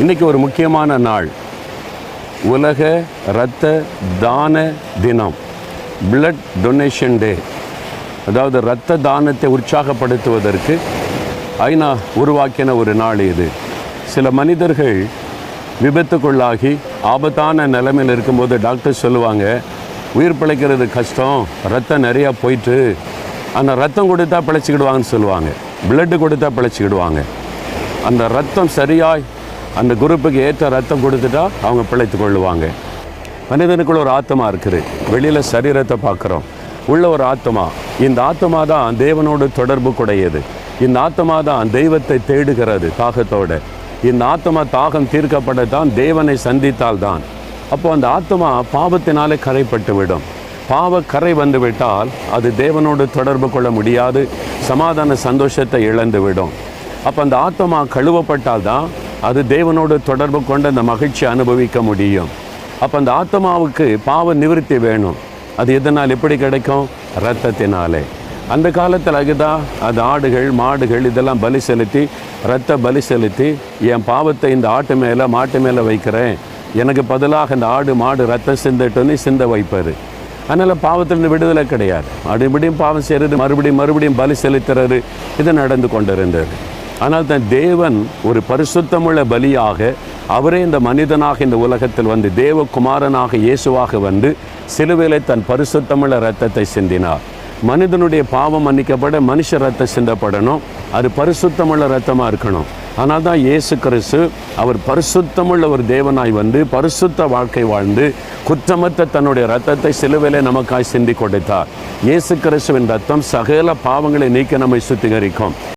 இன்றைக்கி ஒரு முக்கியமான நாள், உலக இரத்த தான தினம், பிளட் டொனேஷன் டே. அதாவது இரத்த தானத்தை உற்சாகப்படுத்துவதற்கு ஐநா உருவாக்கின ஒரு நாள் இது. சில மனிதர்கள் விபத்துக்குள்ளாகி ஆபத்தான நிலைமையில் இருக்கும்போது டாக்டர் சொல்லுவாங்க, உயிர் பிழைக்கிறது கஷ்டம், ரத்தம் நிறையா போயிட்டு, அந்த ரத்தம் கொடுத்தா பிழைச்சிக்கிடுவாங்கன்னு சொல்லுவாங்க. பிளட்டு கொடுத்தா பிழைச்சிக்கிடுவாங்க. அந்த ரத்தம் சரியாய் அந்த குரூப்புக்கு ஏற்ற ரத்தம் கொடுத்துட்டா அவங்க பிழைத்து கொள்ளுவாங்க. மனிதனுக்குள்ள ஒரு ஆத்மா இருக்குது. வெளியில் சரீரத்தை பார்க்குறோம், உள்ள ஒரு ஆத்மா. இந்த ஆத்மா தான் தேவனோடு தொடர்பு கூடையது. இந்த ஆத்மா தான் தெய்வத்தை தேடுகிறது தாகத்தோடு. இந்த ஆத்மா தாகம் தீர்க்கப்படத்தான் தேவனை சந்தித்தால்தான். அப்போ அந்த ஆத்மா பாவத்தினாலே கரைப்பட்டு விடும். பாவ கரை வந்து விட்டால் அது தேவனோடு தொடர்பு கொள்ள முடியாது, சமாதான சந்தோஷத்தை இழந்து விடும். அப்போ அந்த ஆத்மா கழுவப்பட்டால் தான் அது தேவனோடு தொடர்பு கொண்டு அந்த மகிழ்ச்சி அனுபவிக்க முடியும். அப்போ அந்த ஆத்மாவுக்கு பாவ நிவர்த்தி வேணும். அது எதனால் எப்படி கிடைக்கும்? இரத்தத்தினாலே. அந்த காலத்தில் அதுதான் அது ஆடுகள் மாடுகள் இதெல்லாம் பலி செலுத்தி, இரத்த பலி செலுத்தி, என் பாவத்தை இந்த ஆட்டு மேலே மாட்டு மேலே வைக்கிறேன், எனக்கு பதிலாக இந்த ஆடு மாடு ரத்தம் சிந்தட்டுன்னு சிந்த வைப்பார். அதனால் பாவத்திலிருந்து விடுதலை கிடையாது. மறுபடியும் பாவம் செய்கிறது, மறுபடியும் பலி செலுத்துறது, இது நடந்து கொண்டிருந்தது. ஆனால் தான் தேவன் ஒரு பரிசுத்தமுள்ள பலியாக, அவரே இந்த மனிதனாக இந்த உலகத்தில் வந்து தேவகுமாரனாக இயேசுவாக வந்து சிலுவையிலே தன் பரிசுத்தமுள்ள இரத்தத்தை சிந்தினார். மனிதனுடைய பாவம் மன்னிக்கப்பட மனுஷ ரத்தம் சிந்தப்படணும். அது பரிசுத்தமுள்ள இரத்தமாக இருக்கணும். ஆனால் தான் இயேசு கிறிஸ்து அவர் பரிசுத்தமுள்ள ஒரு தேவனாய் வந்து பரிசுத்த வாழ்க்கை வாழ்ந்து குற்றமற்ற தன்னுடைய இரத்தத்தை சிலுவையிலே நமக்காய் சிந்தி கொடுத்தார். இயேசு கிறிஸ்துவின் இரத்தம் சகல பாவங்களை நீக்க நம்மை சுத்திகரிக்கும்.